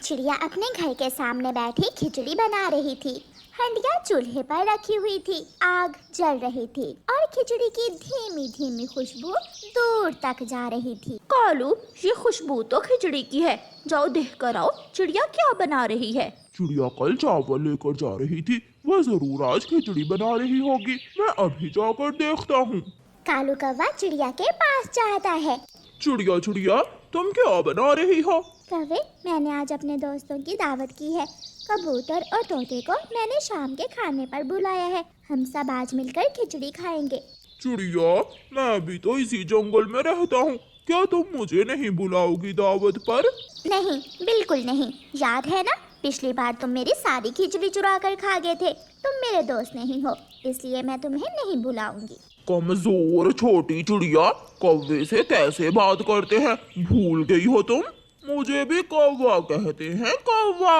चिड़िया अपने घर के सामने बैठी खिचड़ी बना रही थी। हंडिया चूल्हे पर रखी हुई थी, आग जल रही थी और खिचड़ी की धीमी धीमी खुशबू दूर तक जा रही थी। कालू, ये खुशबू तो खिचड़ी की है, जाओ देख कर आओ चिड़िया क्या बना रही है। चिड़िया कल चावल लेकर जा रही थी, वह जरूर आज खिचड़ी बना रही होगी। मैं अभी जाकर देखता हूँ। कालू कौवा चिड़िया के पास जाता है। चिड़िया चिड़िया, तुम क्या बना रही हो? कौवे, मैंने आज अपने दोस्तों की दावत की है। कबूतर और तोते को मैंने शाम के खाने पर बुलाया है। हम सब आज मिलकर खिचड़ी खाएंगे। चिड़िया, मैं भी तो इसी जंगल में रहता हूँ, क्या तुम मुझे नहीं बुलाओगी दावत पर? नहीं, बिल्कुल नहीं। याद है ना, पिछली बार तुम मेरी सारी खिचड़ी चुरा कर खा गए थे। तुम मेरे दोस्त नहीं हो, इसलिए मैं तुम्हें नहीं बुलाऊंगी। कमजोर छोटी चिड़िया, कौवे से कैसे बात करते हैं? भूल गई हो तुम? मुझे भी कौवा कहते हैं, कौवा।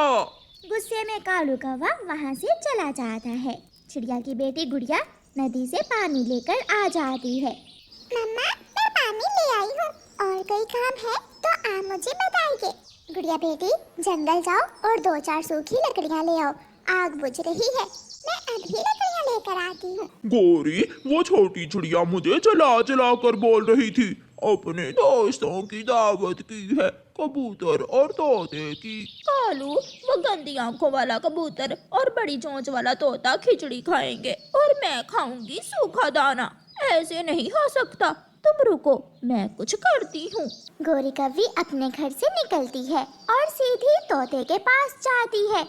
गुस्से में कालू कौवा वहाँ से चला जाता है। चिड़िया की बेटी गुड़िया नदी से पानी लेकर आ जाती है। मम्मा, मैं पानी ले आई हूँ और कोई काम है तो आप मुझे बताइए। गुड़िया बेटी, जंगल जाओ और 2-4 सूखी लकड़ियाँ ले आओ। आग बुझ रही है, मैं अभी लकड़ियाँ लेकर आती हूँ। गोरी, वो छोटी चिड़िया मुझे चला चला कर बोल रही थी, अपने दोस्तों की दावत की है, कबूतर और तोते की। कालू, वो गंदी आंखों वाला कबूतर और बड़ी चोंच वाला तोता खिचड़ी खाएंगे और मैं खाऊंगी सूखा दाना। ऐसे नहीं हो सकता, तुम रुको, मैं कुछ करती हूँ। गोरी कौवी अपने घर से निकलती है और सीधी तोते के पास जाती है।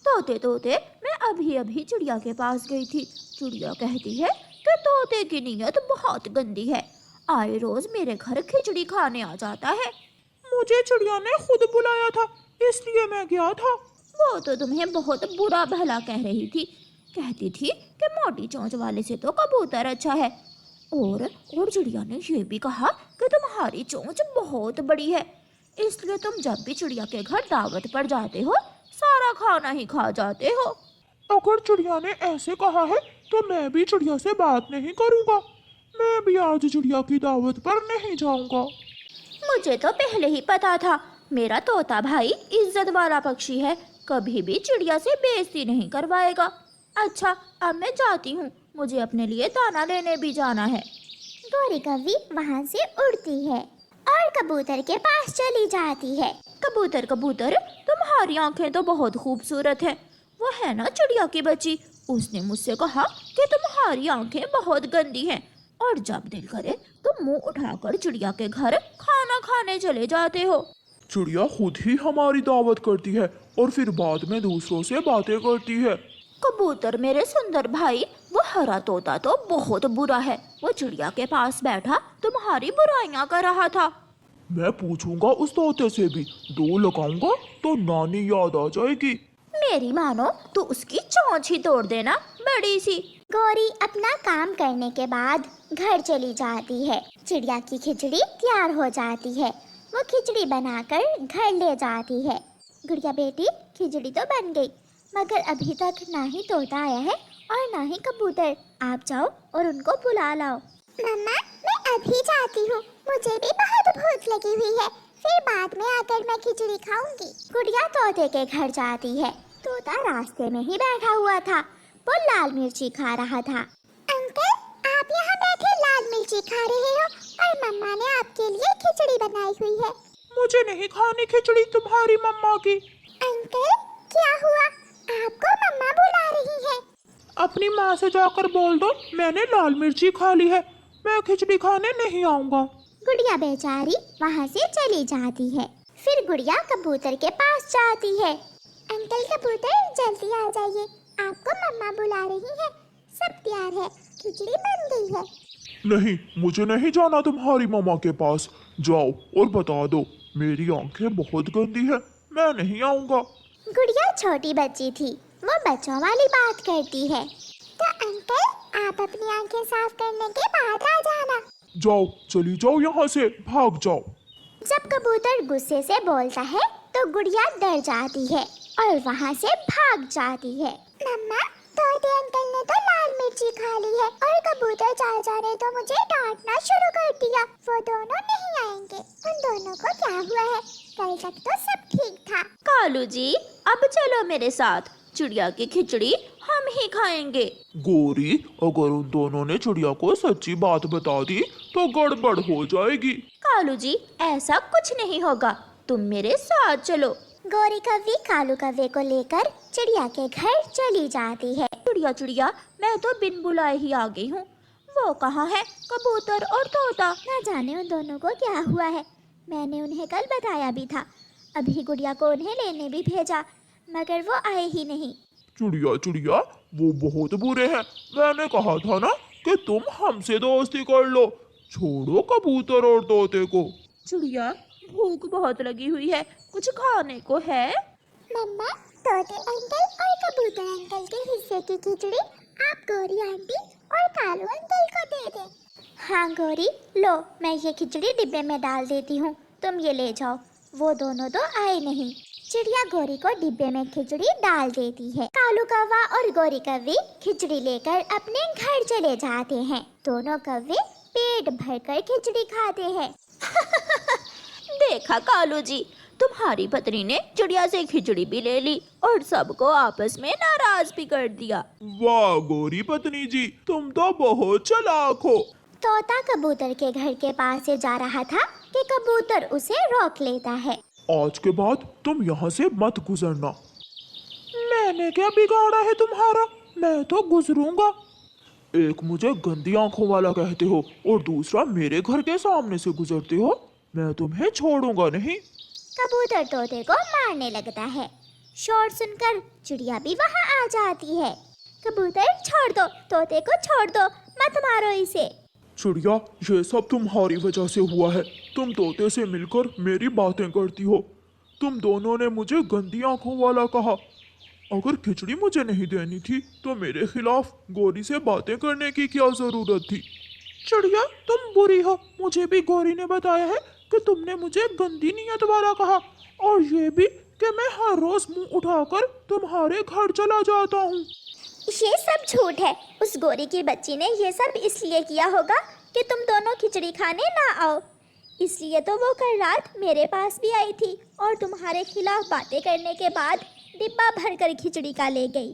तोते तोते, मैं अभी अभी चिड़िया के पास गई थी। चिड़िया कहती है कि तोते की नीयत बहुत गंदी है, आए रोज मेरे घर खिचड़ी खाने आ जाता है। मुझे चिड़िया ने खुद बुलाया था, इसलिए मैं गया था। वो तो तुम्हें बहुत बुरा भला कह रही थी, कहती थी कि मोटी चोंच वाले से तो कबूतर अच्छा है। और चिड़िया ने ये भी कहा कि तुम्हारी चोंच बहुत बड़ी है, इसलिए तुम जब भी चिड़िया के घर दावत पर जाते हो सारा खाना ही खा जाते हो। अगर चिड़िया ने ऐसे कहा है तो मैं भी चिड़िया से बात नहीं करूँगा। मैं भी आज चिड़िया की दावत पर नहीं जाऊँगा। मुझे तो पहले ही पता था, मेरा तोता भाई इज्जत वाला पक्षी है, कभी भी चिड़िया से बेइज्जती नहीं करवाएगा। अच्छा, अब मैं जाती हूँ, मुझे अपने लिए दाना लेने भी जाना है। गोरी कौवी वहाँ से उड़ती है और कबूतर के पास चली जाती है। कबूतर कबूतर, तुम्हारी आंखें तो बहुत खूबसूरत हैं। वो है ना चिड़िया की बच्ची, उसने मुझसे कहा कि तुम्हारी आंखें बहुत गंदी हैं और जब दिल करे तुम मुंह उठाकर चिड़िया के घर खाना खाने चले जाते हो। चिड़िया खुद ही हमारी दावत करती है और फिर बाद में दूसरों से बातें करती है। कबूतर मेरे सुंदर भाई, वो हरा तोता तो बहुत बुरा है, वो चिड़िया के पास बैठा तुम्हारी बुराइयां कर रहा था। मैं पूछूंगा उस तोते से भी, 2 लगाऊंगा तो नानी याद आ जाएगी। मेरी मानो तो उसकी चोंच ही तोड़ देना, बड़ी सी। गोरी अपना काम करने के बाद घर चली जाती है। चिड़िया की खिचड़ी तैयार हो जाती है। वो खिचड़ी बनाकर घर ले जाती है। गुड़िया बेटी, खिचड़ी तो बन गई, मगर अभी तक ना ही तोता आया है और ना ही कबूतर। आप जाओ और उनको बुला लाओ। मम्मा, मैं अभी जाती हूँ, मुझे भी बहुत भूख लगी हुई है, फिर बाद में आकर मैं खिचड़ी खाऊंगी। गुड़िया तोते के घर जाती है। तोता रास्ते में ही बैठा हुआ था, वो लाल मिर्ची खा रहा था। अंकल, आप यहाँ बैठे लाल मिर्ची खा रहे हो और मम्मा ने आपके लिए खिचड़ी बनाई हुई है। मुझे नहीं खानी खिचड़ी तुम्हारी मम्मा की। अंकल, क्या हुआ? आपको मम्मा बुला रही है। अपनी माँ से जाकर बोल दो मैंने लाल मिर्ची खा ली है, मैं खिचड़ी खाने नहीं आऊँगा। गुड़िया बेचारी वहाँ से चली जाती है। फिर गुड़िया कबूतर के पास जाती है। अंकल कबूतर, जल्दी आ जाइए, आपको मम्मा बुला रही है, सब तैयार है, खिचड़ी बन गई है। नहीं, मुझे नहीं जाना तुम्हारी मम्मा के पास। जाओ और बता दो मेरी आंखें बहुत गंदी है, मैं नहीं आऊँगा। गुड़िया छोटी बच्ची थी, वो बच्चों वाली बात करती है। तो अंकल, आप अपनी आंखें साफ करने के बाद आ जाना। जाओ, चली जाओ यहाँ से, भाग जाओ। जब कबूतर गुस्से से बोलता है तो गुड़िया डर जाती है और वहाँ से भाग जाती है। मम्मा, तोते अंकल ने तो लाल मिर्ची खा ली है और कबूतर चाचा ने तो मुझे डांटना शुरू कर दिया। वो दोनों नहीं आएंगे। उन दोनों को क्या हुआ है? कल तक तो सब ठीक था। कालू जी, अब चलो मेरे साथ, चिड़िया की खिचड़ी हम ही खाएंगे। गोरी, अगर उन दोनों ने चिड़िया को सच्ची बात बता दी तो गड़बड़ हो जाएगी। कालू जी, ऐसा कुछ नहीं होगा, तुम मेरे साथ चलो। गोरी कव्वी कालू कव्वे को लेकर चिड़िया के घर चली जाती है। चिड़िया चिड़िया, मैं तो बिन बुलाए ही आ गई हूँ। वो कहाँ है, कबूतर और तोता? ना जाने उन दोनों को क्या हुआ है। मैंने उन्हें कल बताया भी था। अभी गुड़िया को उन्हें लेने भी भेजा, मगर वो आए ही नहीं। चिड़िया चिड़िया, वो बहुत बुरे हैं। मैंने कहा था ना कि तुम हमसे दोस्ती कर लो। छोड़ो कबूतर और तोते को। चिड़िया, भूख बहुत लगी हुई है, कुछ खाने को है? मम्मा, तोते अंकल और कबूतर अंकल के हिस्से की खिचड़ी आप गौरी आंटी और कालू अंकल को दे दें। हाँ गौरी, लो मैं ये खिचड़ी डिब्बे में डाल देती हूँ, तुम ये ले जाओ। वो दोनों तो आए नहीं। चिड़िया गौरी को डिब्बे में खिचड़ी डाल देती है। कालू कौवा और गौरी कव्वी खिचड़ी लेकर अपने घर चले जाते हैं। दोनों कव्वे पेट भरकर खिचड़ी खाते हैं। देखा कालू जी, तुम्हारी पत्नी ने चिड़िया से खिचड़ी भी ले ली और सबको आपस में नाराज भी कर दिया। वाह गोरी पत्नी जी, तुम तो बहुत चालाक हो। तोता कबूतर के घर के पास से जा रहा था कि कबूतर उसे रोक लेता है। आज के बाद तुम यहाँ से मत गुजरना। मैंने क्या बिगाड़ा है तुम्हारा? मैं तो गुजरूंगा। एक मुझे गंदी आंखों वाला कहते हो और दूसरा मेरे घर के सामने से गुजरते हो। मैं तुम्हें छोड़ूंगा नहीं। कबूतर तोते को मारने लगता है। शोर सुनकर चिड़िया भी वहाँ आ जाती है। कबूतर छोड़ दो, तोते को छोड़ दो, मत मारो इसे। चिड़िया, ये सब तुम्हारी वजह से हुआ है। तुम तोते से मिलकर मेरी बातें करती हो। तुम दोनों ने मुझे गंदी आंखों वाला कहा। अगर खिचड़ी मुझे नहीं देनी थी तो मेरे खिलाफ गौरी से बातें करने की क्या जरूरत थी? चिड़िया, तुम बुरी हो। मुझे भी गौरी ने बताया है कि तुमने मुझे गंदी नीयत वाला कहा और ये भी कि मैं हर रोज मुंह उठाकर तुम्हारे घर चला जाता हूँ। ये सब झूठ है। उस गोरी की बच्ची ने ये सब इसलिए किया होगा कि तुम दोनों खिचड़ी खाने ना आओ। इसलिए तो वो कल रात मेरे पास भी आई थी और तुम्हारे खिलाफ बातें करने के बाद डिब्बा भरकर खिचड़ी का ले गई।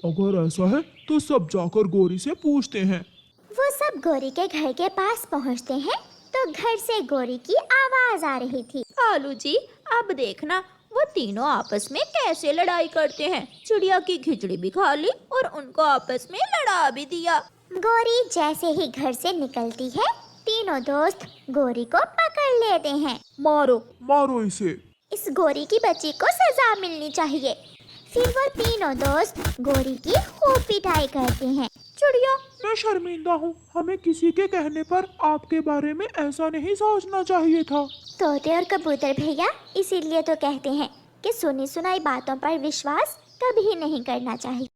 अगर ऐसा है तो सब जाकर गौरी से पूछते हैं। वो सब गौरी के घर के पास पहुंचते हैं तो घर से गौरी की आवाज आ रही थी। कालू जी, अब देखना वो तीनों आपस में कैसे लड़ाई करते हैं। चिड़िया की खिचड़ी भी खा ली और उनको आपस में लड़ा भी दिया। गौरी जैसे ही घर से निकलती है, तीनों दोस्त गौरी को पकड़ लेते हैं। मारो मारो इसे। इस गौरी की बच्ची को सजा मिलनी चाहिए। फिर वो तीनों दोस्त गौरी की खूब पिटाई करते हैं। चिड़िया, मैं शर्मिंदा हूँ। हमें किसी के कहने पर आपके बारे में ऐसा नहीं सोचना चाहिए था। तोते और कबूतर भैया इसीलिए तो कहते हैं कि सुनी सुनाई बातों पर विश्वास कभी नहीं करना चाहिए।